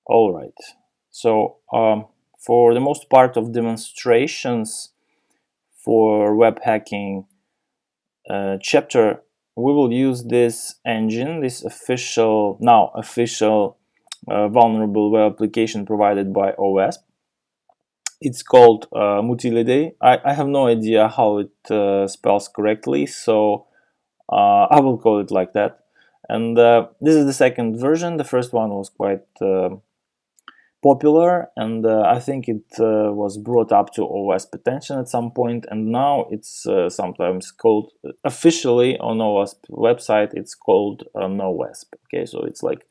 All right. So for the most part of demonstrations for web hacking chapter, we will use this engine, this now official vulnerable web application provided by OWASP. It's called Mutilidae. I have no idea how it spells correctly, so I will call it like that. And this is the second version. The first one was quite popular, and I think it was brought up to OWASP attention at some point, and now it's sometimes called, officially on OWASP website, it's called NoWASP. Okay, so it's like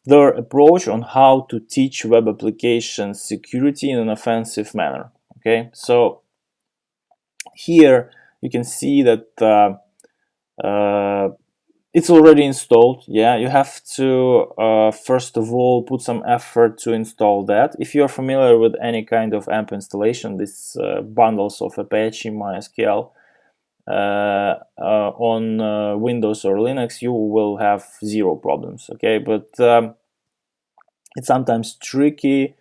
their approach on how to teach web application security in an offensive manner. Okay, so here you can see that it's already installed. Yeah, you have to first of all put some effort to install that. If you're familiar with any kind of AMP installation, these bundles of Apache, MySQL on Windows or Linux, you will have zero problems. Okay, but it's sometimes tricky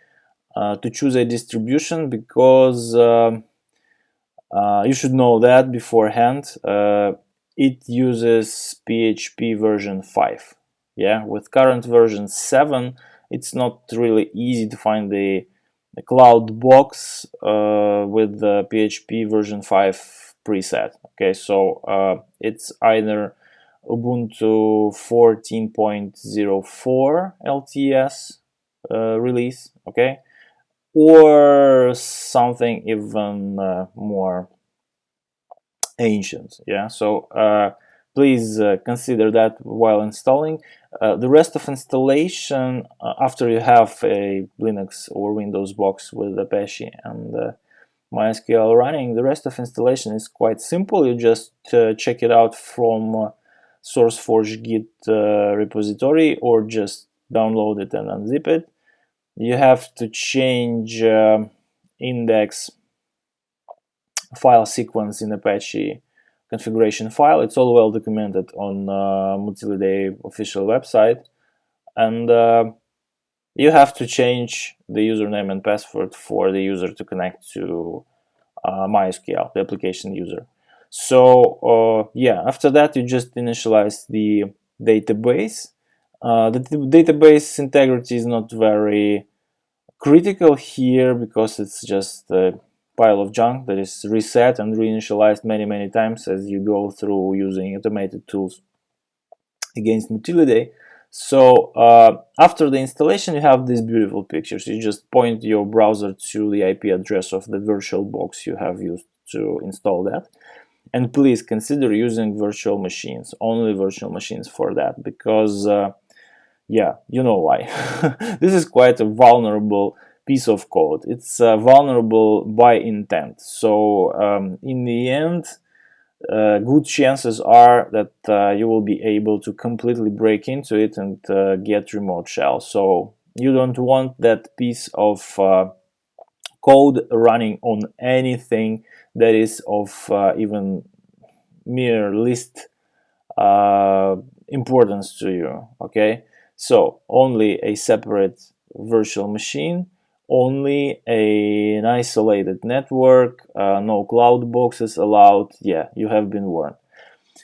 to choose a distribution because you should know that beforehand. It uses PHP version 5. Yeah, with current version 7, it's not really easy to find the cloud box with the PHP version 5 preset. Okay, so it's either Ubuntu 14.04 LTS release, okay, or something even more ancient. Yeah, so please consider that while installing. The rest of installation, after you have a Linux or Windows box with Apache and MySQL running, the rest of installation is quite simple. You just check it out from SourceForge Git repository, or just download it and unzip it. You have to change index file sequence in Apache configuration file. It's all well documented on Mutilidae official website, and you have to change the username and password for the user to connect to MySQL, the application user. So yeah, after that you just initialize the database. The database integrity is not very critical here because it's just a pile of junk that is reset and reinitialized many times as you go through using automated tools against Mutilidae. So after the installation, you have these beautiful pictures. You just point your browser to the IP address of the virtual box you have used to install that. And please consider using virtual machines, only virtual machines for that, because yeah, you know why. This is quite a vulnerable piece of code. It's vulnerable by intent. So in the end, good chances are that you will be able to completely break into it and get remote shell. So you don't want that piece of code running on anything that is of even mere least importance to you. Okay, so only a separate virtual machine, only an isolated network, no cloud boxes allowed. Yeah, you have been warned.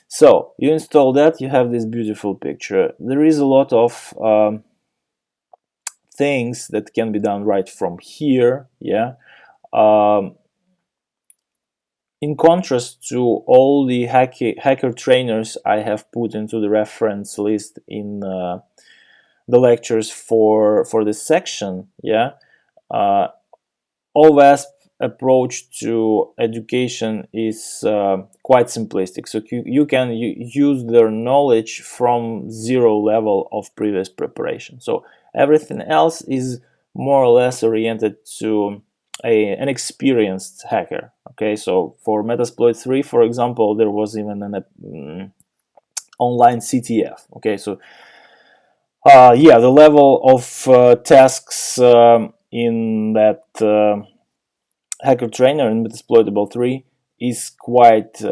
So you install that, you have this beautiful picture. There is a lot of things that can be done right from here. Yeah. In contrast to all the hacker trainers I have put into the reference list in the lectures for this section, yeah, OWASP approach to education is quite simplistic. So you can use their knowledge from zero level of previous preparation. So everything else is more or less oriented to an experienced hacker. Okay, so for Metasploit 3, for example, there was even an online CTF. Okay, so yeah, the level of tasks in that hacker trainer in Metasploitable 3 is quite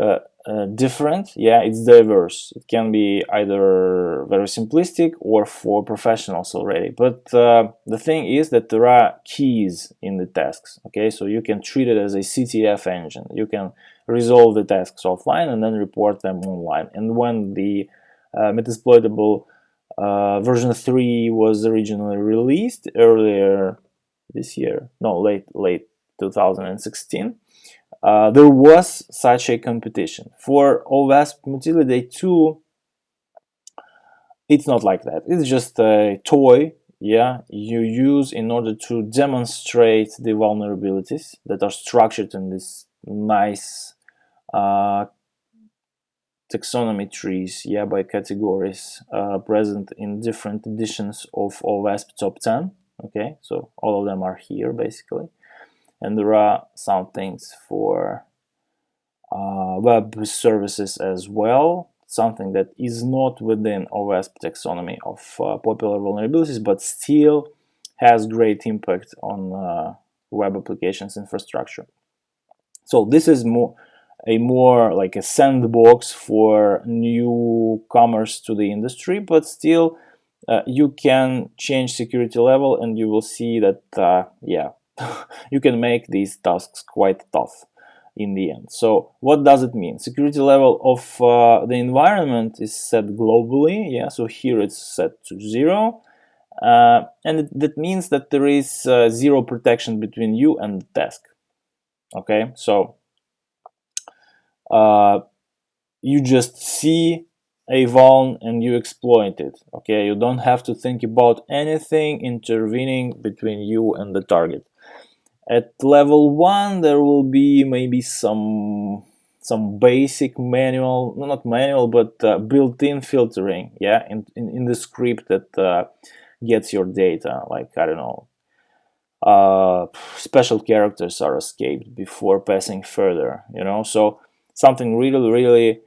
different. Yeah, it's diverse. It can be either very simplistic or for professionals already. But the thing is that there are keys in the tasks. Okay, so you can treat it as a CTF engine. You can resolve the tasks offline and then report them online. And when the Metasploitable version 3 was originally released earlier this year, no, late 2016, there was such a competition. For OWASP Multi-Day 2, it's not like that. It's just a toy, yeah, you use in order to demonstrate the vulnerabilities that are structured in this nice uh, taxonomy trees, yeah, by categories present in different editions of OWASP Top 10. Okay, so all of them are here basically, and there are some things for web services as well, something that is not within OWASP taxonomy of popular vulnerabilities, but still has great impact on web applications infrastructure. So this is more like a sandbox for newcomers to the industry, but still you can change security level and you will see that yeah, you can make these tasks quite tough in the end. So what does it mean? Security level of the environment is set globally. Yeah, so here it's set to 0. And that means that there is zero protection between you and the task. Okay, so you just see a vuln and you exploit it. Okay, you don't have to think about anything intervening between you and the target. At level 1, there will be maybe some basic manual, not manual, but built-in filtering, yeah, in the script that gets your data. Like, I don't know, special characters are escaped before passing further, you know, so something really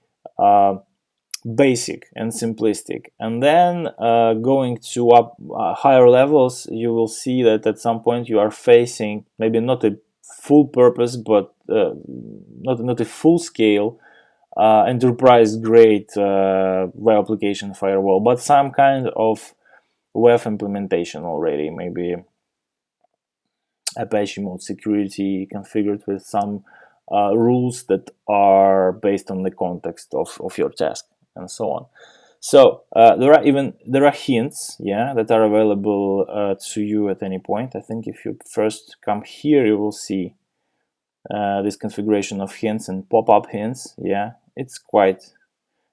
basic and simplistic. And then going to up higher levels, you will see that at some point you are facing maybe not a full purpose, but not a full scale enterprise grade web application firewall, but some kind of web implementation already, maybe Apache mode security configured with some rules that are based on the context of your task and so on. So there are hints, yeah, that are available to you at any point. I think if you first come here, you will see this configuration of hints and pop-up hints. Yeah, it's quite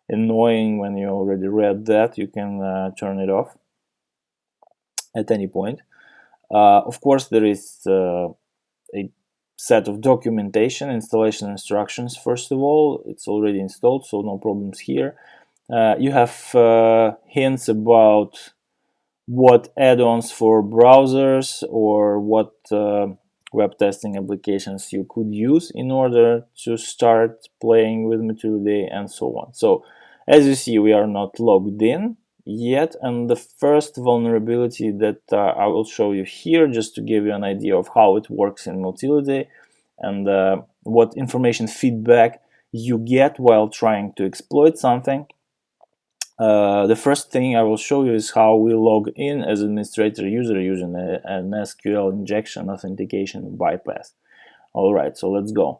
annoying when you already read that. You can turn it off at any point. Of course, there is a set of documentation, installation instructions. First of all, it's already installed, so no problems here. You have hints about what add-ons for browsers or what web testing applications you could use in order to start playing with Matilde and so on. So as you see, we are not logged in yet, and the first vulnerability that I will show you here, just to give you an idea of how it works in Matilde and what information feedback you get while trying to exploit something. The first thing I will show you is how we log in as administrator user using an SQL injection authentication bypass. Alright, so let's go.